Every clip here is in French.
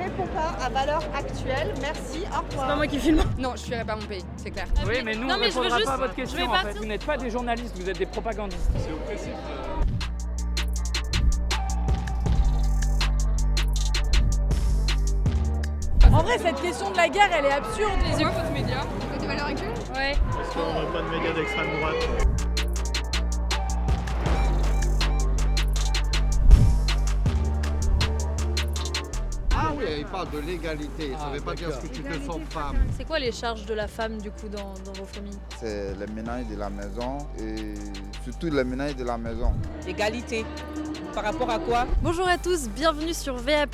répond pas à valeur actuelle. Merci, au revoir. C'est pas moi qui filme. Non, je fuirai pas mon pays, c'est clair. Oui, mais nous, Non, on mais je veux répondra juste- pas à votre je vais question, en partir. fait. Vous n'êtes pas des journalistes, vous êtes des propagandistes. C'est oppressif. En vrai, cette question de la guerre, elle est absurde. Les écoutes médias. Côté valeurs actuelles. Ouais. Parce qu'on n'a pas de médias d'extrême droite. Ah oui, il parle de l'égalité, ça ne veut pas dire ce que tu te sens femme. C'est quoi les charges de la femme du coup dans vos familles? C'est les ménages de la maison et surtout les ménages de la maison. Égalité. Par rapport à quoi? Bonjour à tous, bienvenue sur VA+.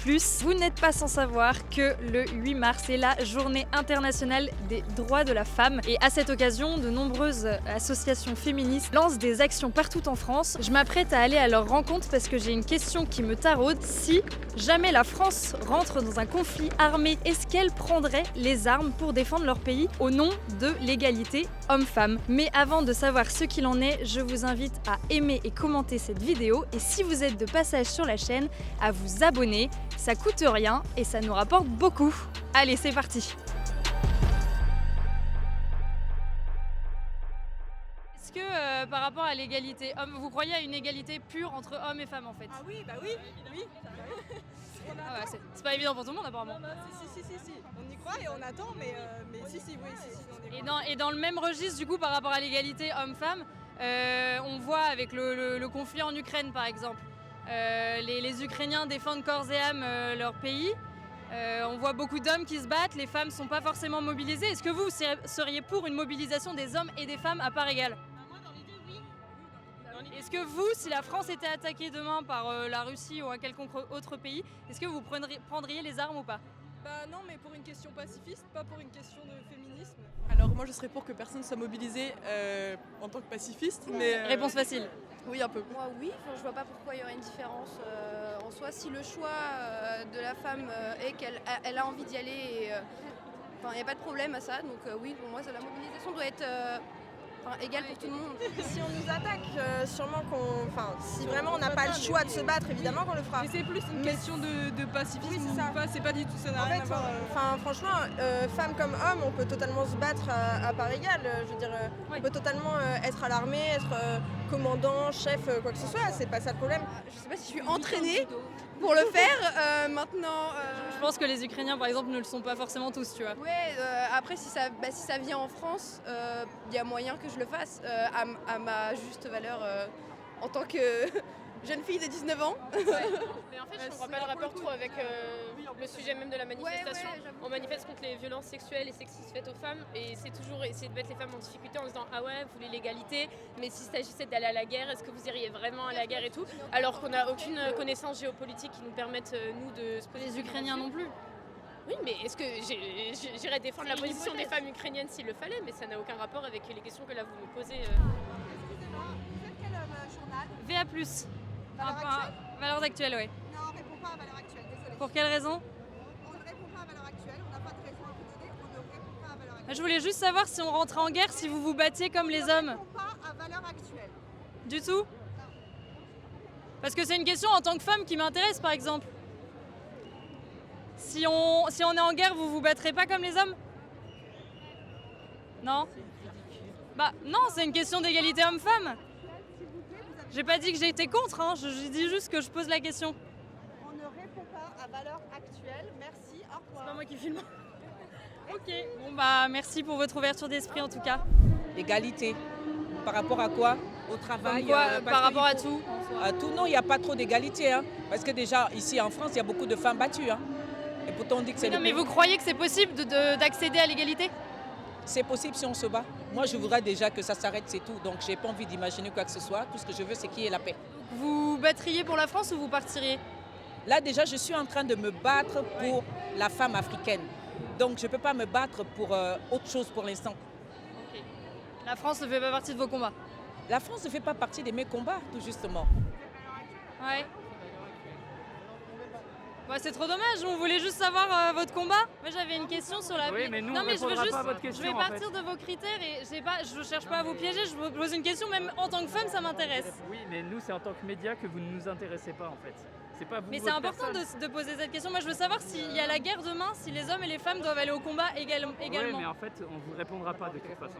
Vous n'êtes pas sans savoir que le 8 mars est la journée internationale des droits de la femme. Et à cette occasion, de nombreuses associations féministes lancent des actions partout en France. Je m'apprête à aller à leur rencontre parce que j'ai une question qui me taraude. Si jamais la France rentre dans un conflit armé, est-ce qu'elle prendrait les armes pour défendre leur pays au nom de l'égalité homme-femme? Mais avant de savoir ce qu'il en est, je vous invite à aimer et commenter cette vidéo. Et si vous êtes de passage sur la chaîne, à vous abonner. Ça coûte rien et ça nous rapporte beaucoup. Allez, c'est parti. Est-ce que par rapport à l'égalité homme, vous croyez à une égalité pure entre hommes et femmes en fait? Ah oui, bah oui, oui. Ah ouais, c'est pas évident pour tout le monde apparemment. Si. On y croit et on attend, mais si, on y croit. Et dans le même registre du coup par rapport à l'égalité homme-femme, on voit avec le conflit en Ukraine par exemple, les Ukrainiens défendent corps et âme leur pays. On voit beaucoup d'hommes qui se battent, les femmes ne sont pas forcément mobilisées. Est-ce que vous seriez pour une mobilisation des hommes et des femmes à part égale? Moi, dans l'idée, oui. Est-ce que vous, si la France était attaquée demain par la Russie ou un quelconque autre pays, est-ce que vous prendriez les armes ou pas? Bah non, mais pour une question pacifiste, pas pour une question de féminisme. Alors moi je serais pour que personne soit mobilisé en tant que pacifiste, mais... Réponse facile. Oui, un peu. Moi oui, enfin, je vois pas pourquoi il y aurait une différence en soi. Si le choix de la femme est qu'elle a envie d'y aller, il n'y a pas de problème à ça. Donc oui, pour moi la mobilisation doit être égale pour tout le monde. Si on nous attaque, sûrement si vraiment on n'a pas le choix de se battre, évidemment qu'on le fera. Mais c'est plus une question de pacifisme Oui, c'est ça. ou pas, c'est pas du tout, ça n'a En rien fait, à voir. franchement, femme comme homme, on peut totalement se battre à part égale. Je veux dire, on peut totalement être à l'armée, être commandant, chef, quoi que ce soit. C'est pas ça le problème. Je sais pas si je suis entraînée pour le faire. Maintenant, Je pense que les Ukrainiens par exemple ne le sont pas forcément tous, tu vois. ouais, après si ça vient en France, il y a moyen que je le fasse à ma juste valeur en tant que jeune fille de 19 ans. Mais en fait, je ne comprends pas le rapport trop avec le sujet même de la manifestation. Ouais, j'avoue. On manifeste contre les violences sexuelles et sexistes faites aux femmes et c'est toujours essayer de mettre les femmes en difficulté en disant ah ouais, vous voulez l'égalité, mais s'il s'agissait d'aller à la guerre, est-ce que vous iriez vraiment à la guerre et tout, alors qu'on n'a aucune connaissance géopolitique qui nous permette nous de se poser Les Ukrainiens non plus. Oui, mais est-ce que j'irais défendre la position des femmes ukrainiennes s'il le fallait, mais ça n'a aucun rapport avec les questions que là vous me posez. Excusez-moi, vous êtes quel journal? VA+. Valeurs actuelles? Valeurs actuelles, ouais. Non, on répond pas à valeur actuelle, désolé. Pour quelle raison? On ne répond pas à valeur actuelle, on n'a pas de raison à vous donner, on ne répond pas à valeur actuelle. Je voulais juste savoir si on rentrait en guerre, si vous vous battiez comme les hommes. On ne répond pas à valeur actuelle. Du tout? Parce que c'est une question en tant que femme qui m'intéresse par exemple. Si on est en guerre, vous vous battrez pas comme les hommes? Non? Bah non, c'est une question d'égalité homme-femme. J'ai pas dit que j'étais contre, hein. Je dis juste que je pose la question. On ne répond pas à valeur actuelle, merci, au C'est revoir. pas moi qui filme. Ok, bon bah merci pour votre ouverture d'esprit en tout cas. Égalité. Par rapport à quoi? Au travail. Comme quoi, parce par qu'il rapport à faut- tout. À tout, non, il n'y a pas trop d'égalité. Hein, parce que déjà, ici en France, il y a beaucoup de femmes battues. Hein, et pourtant, on dit que c'est Non le mais pays. vous croyez que c'est possible d'accéder à l'égalité? C'est possible si on se bat. Moi, je voudrais déjà que ça s'arrête, c'est tout. Donc, j'ai pas envie d'imaginer quoi que ce soit. Tout ce que je veux, c'est qu'il y ait la paix. Vous battriez pour la France ou vous partiriez? Là, déjà, je suis en train de me battre pour la femme africaine. Donc, je ne peux pas me battre pour autre chose pour l'instant. Ok. La France ne fait pas partie de vos combats? La France ne fait pas partie de mes combats, tout justement. Ouais. Bah, c'est trop dommage, on voulait juste savoir votre combat. Moi j'avais une question sur la... Oui, mais nous, non, on mais je veux répondra juste, pas à votre question, je vais en fait. partir de vos critères et je cherche pas à vous piéger, je vous pose une question, même en tant que femme ça m'intéresse. Oui, mais nous, c'est en tant que média que vous ne nous intéressez pas en fait. C'est pas vous. Mais c'est votre important personne. de poser cette question. Moi je veux savoir s'il y a la guerre demain, si les hommes et les femmes doivent aller au combat également. Oui, mais en fait, on vous répondra pas de toute façon.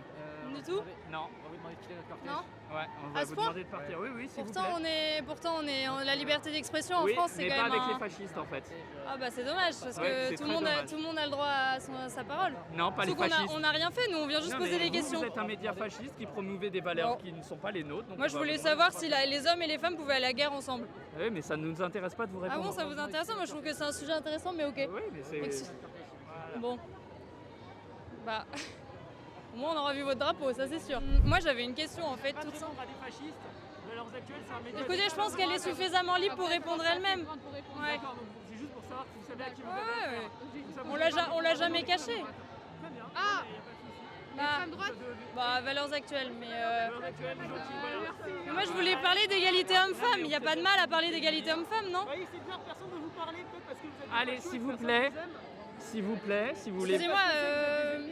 Du tout. Non. Non. Ouais, on va À ce vous point demander de partir. Oui, oui, s'il vous Pourtant plaît. on est en la liberté d'expression en Oui, France, c'est mais quand pas même avec un... les fascistes en fait. Ah bah c'est dommage parce Ouais, que c'est tout très le dommage. monde a le droit à sa parole. Non, pas les Surtout qu'on fascistes. on n'a rien fait, nous on vient juste Non, poser mais des questions. Vous êtes un média fasciste qui promouvait des valeurs Bon. qui ne sont pas les nôtres. Donc Moi on je va voulais vous savoir demander si de les hommes et les femmes pouvaient aller à la guerre ensemble. partir. Oui, mais ça ne nous intéresse pas de vous Ah répondre. bon, ça vous intéresse? Moi je trouve que c'est un sujet intéressant, mais ok. Oui, mais c'est. Voilà. Bon. Bah. Au moins on aura vu votre drapeau, ça c'est sûr. Moi j'avais une question en fait. Toute simple. des fascistes. Valeurs actuelles, c'est un média. Écoutez, je pense qu'elle est suffisamment libre pour répondre elle-même. Ouais. D'accord, donc c'est juste pour savoir si vous savez à qui vous Ouais. On l'a jamais caché. Ah, Bah, valeurs actuelles, mais moi je voulais parler d'égalité homme-femme. Il n'y a pas de mal à parler d'égalité homme-femme, non? Allez, s'il vous plaît. S'il vous plaît, si vous voulez. Excusez-moi,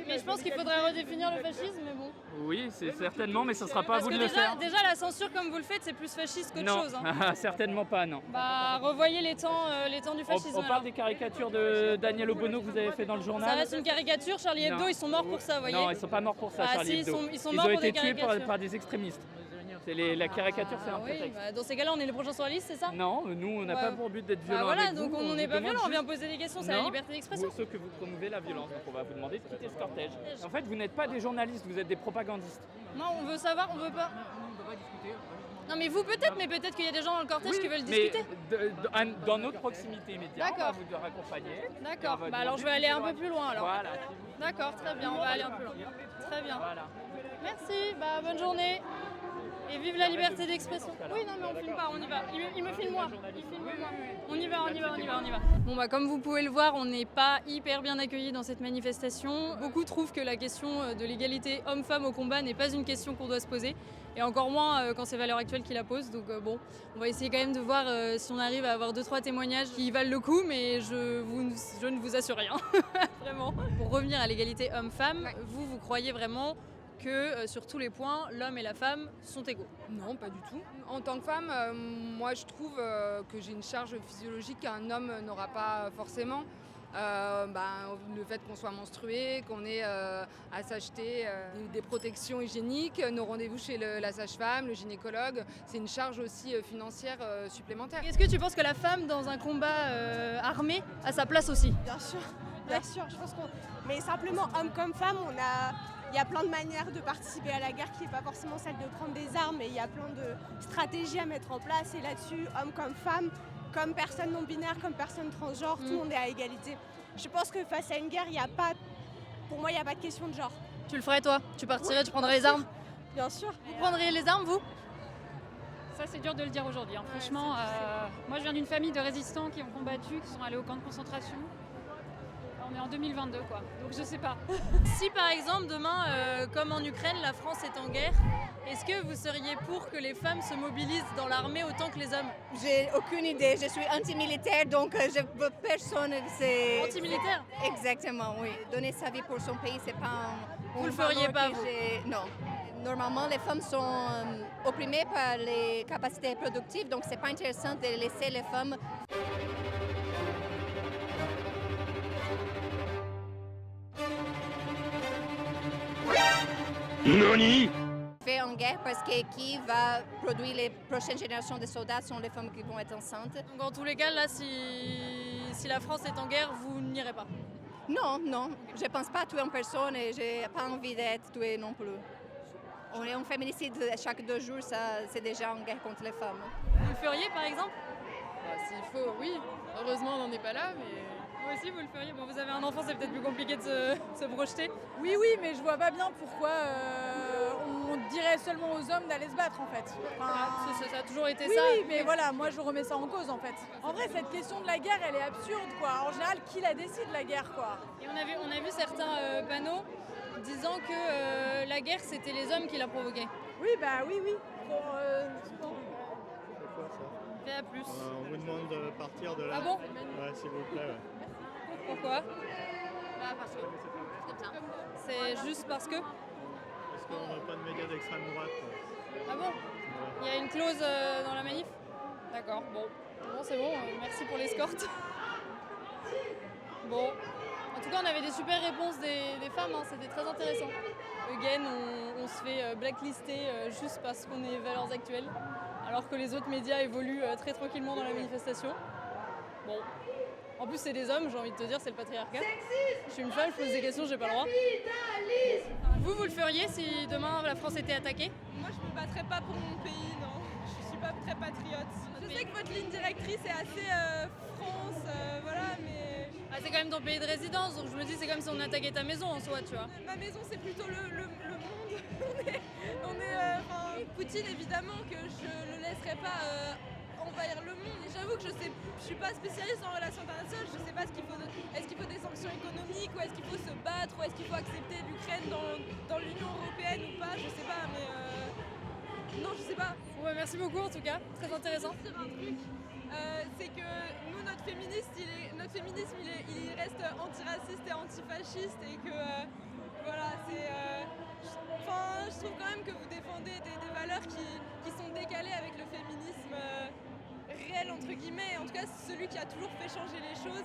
mais je pense qu'il faudrait redéfinir le fascisme, mais bon. Oui, c'est certainement, mais ce ne sera pas à Parce vous que de le faire. déjà la censure comme vous le faites, c'est plus fasciste qu'autre Non, chose. Hein. certainement pas, non. Bah, revoyez les temps du fascisme. On parle des caricatures de Daniel Obono que vous avez fait dans le Ça journal. reste une caricature, Charlie Hebdo, Non. ils sont morts pour ça, vous voyez. Non, ils sont pas morts pour ça, Ah, Charlie si, Hebdo. ils sont morts ont pour des été tués caricatures. par des extrémistes. La caricature, c'est un Ah oui, prétexte. bah, dans ces cas-là, on est les prochains sur la liste, c'est ça? Non, nous, on n'a Ouais. pas pour but d'être Bah violents voilà, avec donc vous. on n'est vous pas demande violent, on vient juste- poser des questions, c'est la Non, liberté d'expression. Ceux que vous promouvez la violence, donc on va vous demander de quitter ce cortège. En fait, vous n'êtes pas des journalistes, vous êtes des propagandistes. Non, on veut savoir, on veut pas. Non mais vous peut-être, mais peut-être qu'il y a des gens dans le cortège qui veulent mais discuter. dans notre proximité immédiate, on va D'accord. vous raccompagner. D'accord, Et on va bah alors je demander vais aller de un vous peu plus loin alors. Voilà. D'accord, très bien, on va aller un peu loin. Très bien. Voilà. Merci, bah bonne journée. Et vive la liberté d'expression. Oui, non mais on filme pas, on y va. Il me filme moi. Il filme moi. On y va, on y va, on y va, on y va. Bon bah comme vous pouvez le voir, on n'est pas hyper bien accueillis dans cette manifestation. Beaucoup trouvent que la question de l'égalité homme-femme au combat n'est pas une question qu'on doit se poser. Et encore moins quand c'est Valeurs Actuelles qui la pose. Donc bon, on va essayer quand même de voir si on arrive à avoir 2-3 témoignages qui valent le coup, mais je ne vous assure rien. Vraiment. Pour revenir à l'égalité homme-femme, vous croyez vraiment que sur tous les points, l'homme et la femme sont égaux? Non, pas du tout. En tant que femme, moi je trouve que j'ai une charge physiologique qu'un homme n'aura pas forcément. Le fait qu'on soit menstrué, qu'on ait à s'acheter des protections hygiéniques, nos rendez-vous chez la sage-femme, le gynécologue, c'est une charge aussi financière supplémentaire. Est-ce que tu penses que la femme dans un combat armé a sa place aussi? Bien sûr, bien sûr. Je pense qu'on. Mais simplement, homme comme femme, il y a plein de manières de participer à la guerre qui n'est pas forcément celle de prendre des armes, mais il y a plein de stratégies à mettre en place. Et là-dessus, homme comme femme, comme personne non binaire, comme personne transgenre, tout le monde est à égalité. Je pense que face à une guerre, pour moi, il n'y a pas de question de genre. Tu le ferais toi? Tu partirais, Oui, tu prendrais les armes? Bien sûr. Vous prendriez les armes, vous? Ça, c'est dur de le dire aujourd'hui. Hein. Franchement, moi, je viens d'une famille de résistants qui ont combattu, qui sont allés au camp de concentration. On est en 2022, quoi. Donc, je sais pas. Si, par exemple, demain, comme en Ukraine, la France est en guerre, est-ce que vous seriez pour que les femmes se mobilisent dans l'armée autant que les hommes? J'ai aucune idée. Je suis anti-militaire, donc je veux personne. Anti-militaire? Exactement, oui. Donner sa vie pour son pays, c'est pas Vous le feriez pas, vous? Non. Normalement, les femmes sont opprimées par les capacités productives, donc c'est pas intéressant de laisser les femmes. NANI? Fait en guerre parce que qui va produire les prochaines générations de soldats sont les femmes qui vont être enceintes. Donc, en tous les cas, là, si la France est en guerre, vous n'irez pas? Non, non. Je pense pas tuer une personne et j'ai pas envie d'être tuée non plus. On est en féminicide chaque 2 jours, ça, c'est déjà en guerre contre les femmes. Vous le feriez, par exemple? S'il faut, oui. Heureusement, on n'en est pas là, mais... Vous aussi, vous le feriez? Bon, vous avez un enfant, c'est peut-être plus compliqué de se projeter. Oui, mais je vois pas bien pourquoi on dirait seulement aux hommes d'aller se battre en fait. Ça a toujours été oui, ça. Oui, mais voilà, moi je remets ça en cause en fait. En vrai, cette question de la guerre, elle est absurde quoi. En général, qui la décide la guerre quoi? Et on a vu certains panneaux disant que la guerre, c'était les hommes qui la provoquaient. Oui, bah oui. VA+. On vous demande de partir de là. Ah bon? Ouais, s'il vous plaît. Ouais. Pourquoi? Bah parce que c'est comme ça. C'est juste parce que? Parce qu'on veut pas de médias d'extrême droite. Ah bon? Il y a une clause dans la manif? D'accord, bon. Bon, c'est bon, merci pour l'escorte. Bon, en tout cas, on avait des super réponses des femmes, hein, c'était très intéressant. Again, on se fait blacklister juste parce qu'on est valeurs actuelles, alors que les autres médias évoluent très tranquillement dans la manifestation. Bon, en plus, c'est des hommes, j'ai envie de te dire, c'est le patriarcat. Je suis une femme, je pose des questions, j'ai pas le droit. Vous le feriez si demain la France était attaquée? Moi, je me battrais pas pour mon pays, non. Je suis pas très patriote. Je sais que votre ligne directrice est assez France, voilà, mais... Ah, c'est quand même ton pays de résidence, donc je me dis c'est comme si on attaquait ta maison en soi, tu vois. Ma maison, c'est plutôt le monde. Poutine, évidemment, que je le laisserai pas envahir le monde. Et j'avoue que je suis pas spécialiste en relations internationales, je sais pas ce qu'il faut. Est-ce qu'il faut des sanctions économiques, ou est-ce qu'il faut se battre, ou est-ce qu'il faut accepter l'Ukraine dans l'Union européenne ou pas, je sais pas, mais non, je sais pas. Ouais, merci beaucoup en tout cas, très intéressant. Je vais dire un truc, c'est que nous, notre féminisme, il reste antiraciste et antifasciste, et que voilà, c'est. Je trouve quand même que vous défendez des valeurs qui sont décalées avec le féminisme réel, entre guillemets, en tout cas celui qui a toujours fait changer les choses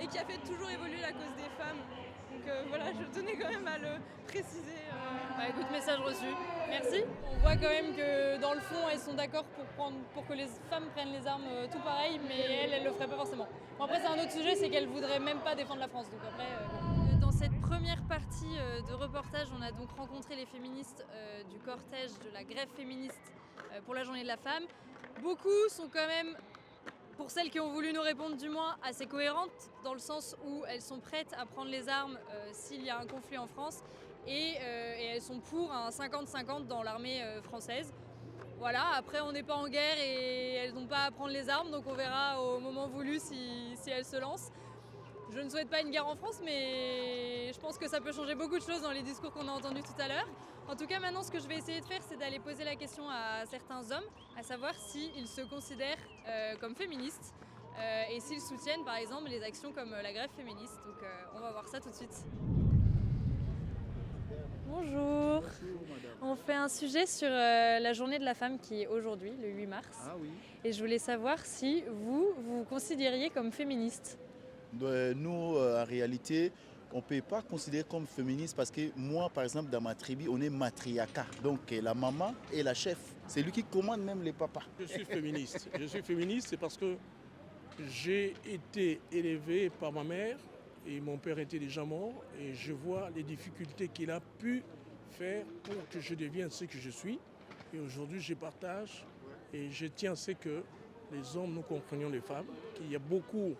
et qui a fait toujours évoluer la cause des femmes. Donc voilà, je tenais quand même à le préciser. Bah écoute, message reçu. Merci. On voit quand même que dans le fond, elles sont d'accord pour que les femmes prennent les armes tout pareil, mais elles le feraient pas forcément. Bon, après, c'est un autre sujet, c'est qu'elles voudraient même pas défendre la France. Donc après, bon. Dans cette première partie de reportage, on a donc rencontré les féministes du cortège de la grève féministe pour la journée de la femme. Beaucoup sont quand même, pour celles qui ont voulu nous répondre du moins, assez cohérentes, dans le sens où elles sont prêtes à prendre les armes s'il y a un conflit en France, et elles sont pour un 50-50 dans l'armée française. Voilà, après on n'est pas en guerre et elles n'ont pas à prendre les armes, donc on verra au moment voulu si elles se lancent. Je ne souhaite pas une guerre en France, mais je pense que ça peut changer beaucoup de choses dans les discours qu'on a entendus tout à l'heure. En tout cas, maintenant, ce que je vais essayer de faire, c'est d'aller poser la question à certains hommes, à savoir s'ils se considèrent comme féministes et s'ils soutiennent, par exemple, les actions comme la grève féministe. Donc, on va voir ça tout de suite. Bonjour. On fait un sujet sur la journée de la femme qui est aujourd'hui, le 8 mars. Ah oui. Et je voulais savoir si vous considériez comme féministe. Nous, en réalité, on ne peut pas considérer comme féministe parce que moi, par exemple, dans ma tribu, on est matriarcat. Donc la maman est la chef. C'est lui qui commande même les papas. Je suis féministe. Je suis féministe, c'est parce que j'ai été élevé par ma mère et mon père était déjà mort. Et je vois les difficultés qu'il a pu faire pour que je devienne ce que je suis. Et aujourd'hui, je partage et je tiens à ce que les hommes, nous comprenions les femmes, qu'il y a beaucoup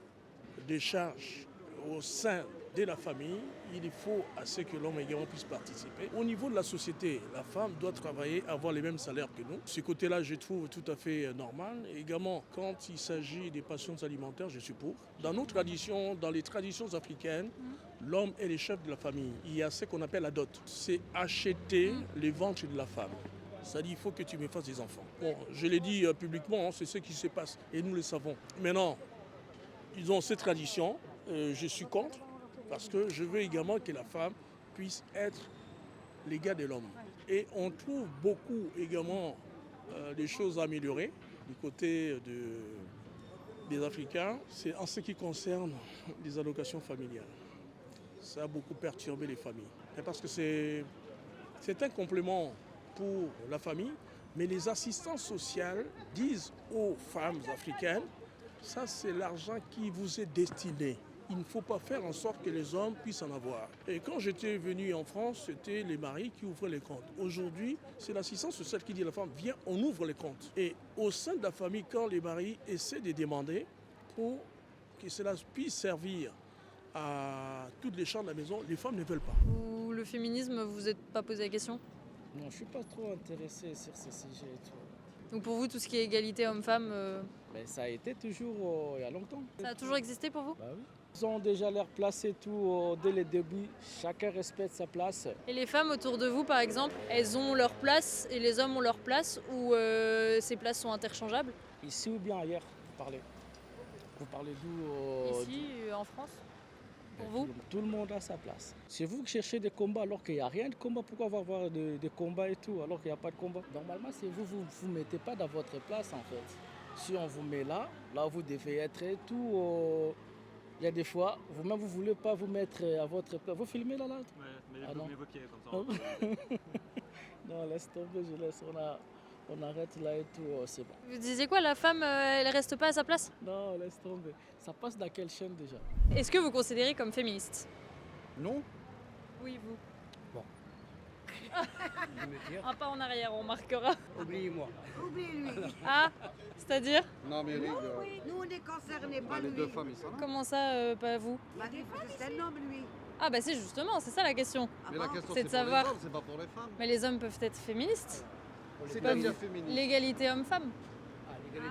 de charges au sein de la famille, il faut à ce que l'homme également puisse participer. Au niveau de la société, la femme doit travailler, avoir les mêmes salaires que nous. Ce côté-là, je trouve tout à fait normal. Et également, quand il s'agit des passions alimentaires, je suis pour. Dans nos traditions, dans les traditions africaines, l'homme est le chef de la famille. Il y a ce qu'on appelle la dot. C'est acheter les ventres de la femme. C'est-à-dire qu'il faut que tu me fasses des enfants. Bon, je l'ai dit publiquement, c'est ce qui se passe. Et nous le savons. Maintenant, ils ont cette tradition, je suis contre, parce que je veux également que la femme puisse être l'égale de l'homme. Et on trouve beaucoup également des choses à améliorer du côté des Africains. C'est en ce qui concerne les allocations familiales. Ça a beaucoup perturbé les familles. Et parce que c'est un complément pour la famille, mais les assistantes sociales disent aux femmes africaines: ça, c'est l'argent qui vous est destiné. Il ne faut pas faire en sorte que les hommes puissent en avoir. Et quand j'étais venu en France, c'était les maris qui ouvraient les comptes. Aujourd'hui, c'est l'assistance sociale qui dit à la femme: viens, on ouvre les comptes. Et au sein de la famille, quand les maris essaient de demander pour que cela puisse servir à toutes les chambres de la maison, les femmes ne veulent pas. Ou le féminisme, vous vous êtes pas posé la question? Non, je ne suis pas trop intéressé sur ces sujets et tout. Donc pour vous, tout ce qui est égalité homme-femme... Mais ça a été toujours il y a longtemps. Ça a toujours existé pour vous? Bah oui. Ils ont déjà leur place et tout dès le début. Chacun respecte sa place. Et les femmes autour de vous, par exemple, elles ont leur place et les hommes ont leur place, ou ces places sont interchangeables? Ici ou bien ailleurs, vous parlez d'où Ici, en France, pour vous? Tout le monde a sa place. C'est vous qui cherchez des combats alors qu'il n'y a rien de combat. Pourquoi avoir des combats et tout alors qu'il n'y a pas de combat? Normalement, c'est vous mettez pas dans votre place en fait. Si on vous met là vous devez être et tout. Il y a des fois, vous-même vous ne voulez pas vous mettre à votre place. Vous filmez là? Ouais, mais non. vos pieds comme ça. Non, laisse tomber, je laisse. On arrête là et tout, c'est bon. Vous disiez quoi, la femme, elle reste pas à sa place? Non, laisse tomber. Ça passe dans quelle chaîne déjà? Est-ce que vous considérez comme féministe? Non. Oui, vous. Bon. Un pas en arrière, on marquera. Oubliez-moi. Oublie-lui. Ah, c'est-à-dire? Non, mais Nous, on est concernés, pas les lui. deux femmes, ils sont là. Comment ça, pas vous? Bah, c'est un homme, lui. Ah bah c'est justement, c'est ça la question. Mais la question, C'est c'est de pour savoir. les hommes, c'est pas pour les femmes. Mais les hommes peuvent être féministes. C'est-à-dire féministe. L'égalité homme-femme.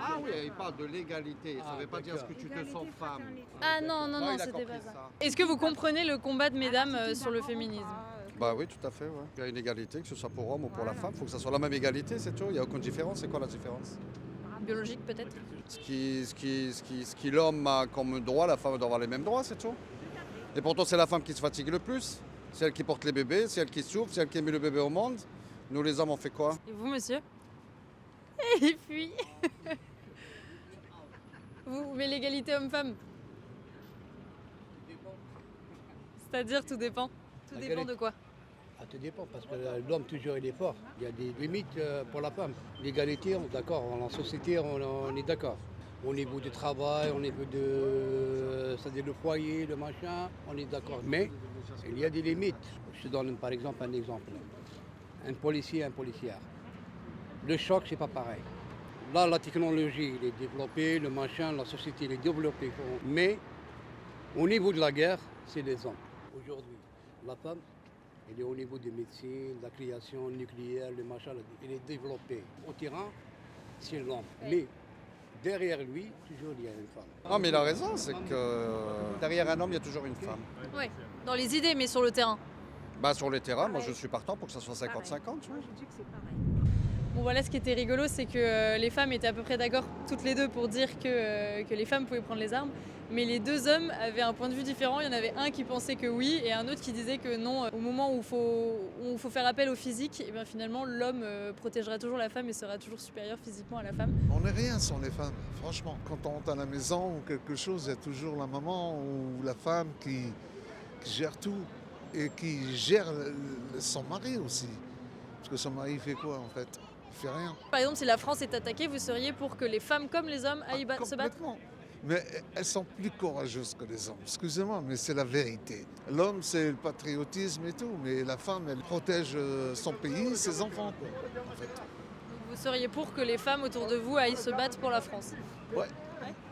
Ah oui, il parle de l'égalité. Ça ne veut pas dire ce que tu te sens femme. Ah non, il a c'était compris pas ça. Est-ce que vous comprenez le combat de mesdames sur le féminisme? Bah oui, tout à fait. Ouais. Il y a une égalité, que ce soit pour homme ou pour la femme. Il faut que ça soit la même égalité, c'est tout. Il n'y a aucune différence. C'est quoi la différence? Biologique peut-être? Ce qui l'homme a comme droit, la femme doit avoir les mêmes droits, c'est tout. Et pourtant, c'est la femme qui se fatigue le plus. C'est elle qui porte les bébés, c'est elle qui souffre, c'est elle qui met le bébé au monde. Nous, les hommes, on fait quoi? Et vous, monsieur? Il fuit. Mais l'égalité homme-femme? C'est-à-dire tout dépend? Tout dépend de quoi? Tout dépend, parce que l'homme, toujours, il est fort. Il y a des limites pour la femme. L'égalité, on est d'accord. En société, on est d'accord. Au niveau du travail, au niveau c'est-à-dire le foyer, le machin, on est d'accord. Mais il y a des limites. Je te donne par exemple un exemple. Un policier, un policière. Le choc, c'est pas pareil. Là, la technologie, elle est développée, le machin, la société, elle est développée. Mais au niveau de la guerre, c'est les hommes. Aujourd'hui, la femme, elle est au niveau des médecines, de la création nucléaire, le machin, elle est développée. Au terrain, c'est l'homme. Mais derrière lui, toujours, il y a une femme. Non, mais il a raison, c'est que derrière un homme, il y a toujours une femme. Oui, dans les idées, mais sur le terrain. Bah, sur les terrains, moi, je suis partant pour que ça soit 50-50. Bon voilà, ce qui était rigolo, c'est que les femmes étaient à peu près d'accord toutes les deux pour dire que les femmes pouvaient prendre les armes. Mais les deux hommes avaient un point de vue différent. Il y en avait un qui pensait que oui et un autre qui disait que non. Au moment où il faut faire appel au physique, et bien finalement l'homme protégera toujours la femme et sera toujours supérieur physiquement à la femme. On n'est rien sans les femmes, franchement. Quand on rentre à la maison ou quelque chose, il y a toujours la maman ou la femme qui gère tout et qui gère son mari aussi. Parce que son mari fait quoi en fait? Il fait rien. Par exemple, si la France est attaquée, vous seriez pour que les femmes comme les hommes aillent se battre? Mais elles sont plus courageuses que les hommes. Excusez-moi, mais c'est la vérité. L'homme, c'est le patriotisme et tout, mais la femme, elle protège son pays, ses enfants, quoi, en fait. Vous seriez pour que les femmes autour de vous aillent se battre pour la France? Ouais.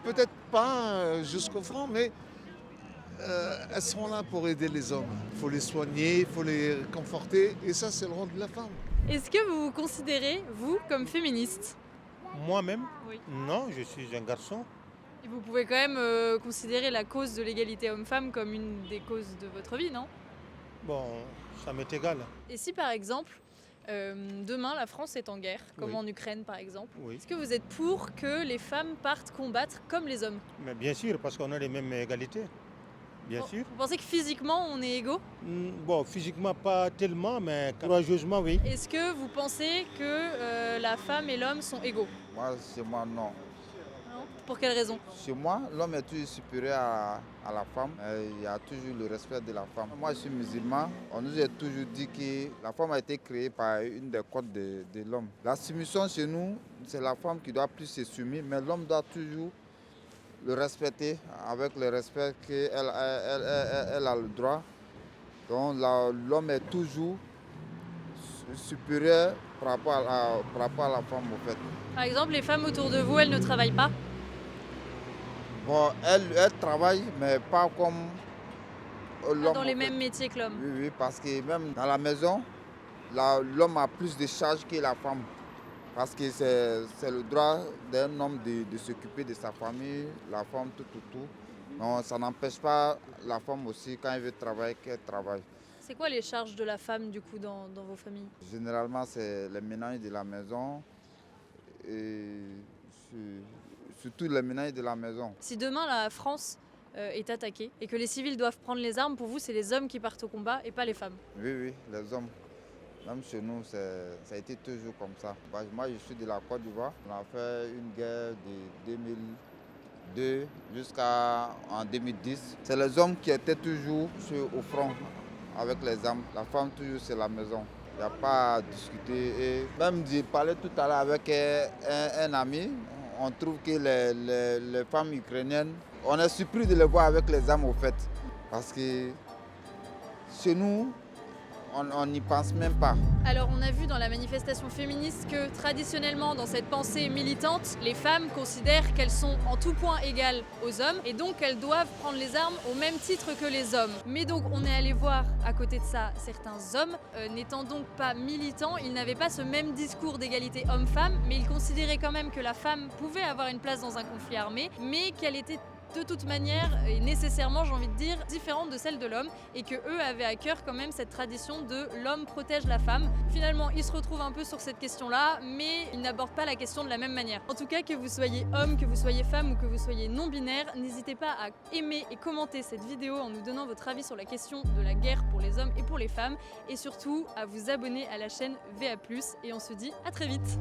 Peut-être pas jusqu'au front, mais elles seront là pour aider les hommes. Il faut les soigner, il faut les conforter, et ça, c'est le rôle de la femme. Est-ce que vous vous considérez, vous, comme féministe? Moi-même? Oui. Non, je suis un garçon. Et vous pouvez quand même considérer la cause de l'égalité homme-femme comme une des causes de votre vie, non? Bon, ça m'est égal. Et si par exemple, demain la France est en guerre, comme en Ukraine par exemple, est-ce que vous êtes pour que les femmes partent combattre comme les hommes? Mais bien sûr, parce qu'on a les mêmes égalités. Bien sûr. Vous pensez que physiquement on est égaux? Bon, physiquement pas tellement, mais courageusement oui. Est-ce que vous pensez que la femme et l'homme sont égaux? Moi, chez moi, non. Pour quelle raison? Chez moi, l'homme est toujours supérieur à la femme. Il y a toujours le respect de la femme. Moi, je suis musulman. On nous a toujours dit que la femme a été créée par une des codes de l'homme. La soumission chez nous, c'est la femme qui doit plus se soumettre, mais l'homme doit toujours le respecter avec le respect qu'elle a le droit. Donc l'homme est toujours supérieur par rapport à la femme, en fait. Par exemple, les femmes autour de vous, elles ne travaillent pas? Bon, elle travaille, mais pas comme l'homme. Dans les mêmes métiers que l'homme? Oui, parce que même dans la maison, l'homme a plus de charges que la femme. Parce que c'est le droit d'un homme de s'occuper de sa famille, la femme, tout. Non, ça n'empêche pas la femme aussi, quand elle veut travailler, qu'elle travaille. C'est quoi les charges de la femme, du coup, dans vos familles? Généralement, c'est les ménages de la maison et sur tous les ménages de la maison. Si demain la France est attaquée et que les civils doivent prendre les armes, pour vous, c'est les hommes qui partent au combat et pas les femmes? Oui, les hommes. Même chez nous, ça a été toujours comme ça. Moi, je suis de la Côte d'Ivoire. On a fait une guerre de 2002 jusqu'en 2010. C'est les hommes qui étaient toujours au front avec les armes. La femme, toujours, c'est la maison. Il n'y a pas à discuter. Et même, j'ai parlé tout à l'heure avec un ami. On trouve que les femmes ukrainiennes, on est surpris de les voir avec les armes au fait. Parce que chez nous, on n'y pense même pas. Alors on a vu dans la manifestation féministe que traditionnellement dans cette pensée militante, les femmes considèrent qu'elles sont en tout point égales aux hommes et donc qu'elles doivent prendre les armes au même titre que les hommes. Mais donc on est allé voir à côté de ça certains hommes, n'étant donc pas militants, ils n'avaient pas ce même discours d'égalité homme-femme, mais ils considéraient quand même que la femme pouvait avoir une place dans un conflit armé, mais qu'elle était de toute manière, et nécessairement j'ai envie de dire, différente de celle de l'homme et que eux avaient à cœur quand même cette tradition de l'homme protège la femme. Finalement, ils se retrouvent un peu sur cette question-là, mais ils n'abordent pas la question de la même manière. En tout cas, que vous soyez homme, que vous soyez femme ou que vous soyez non-binaire, n'hésitez pas à aimer et commenter cette vidéo en nous donnant votre avis sur la question de la guerre pour les hommes et pour les femmes et surtout à vous abonner à la chaîne VA+, et on se dit à très vite.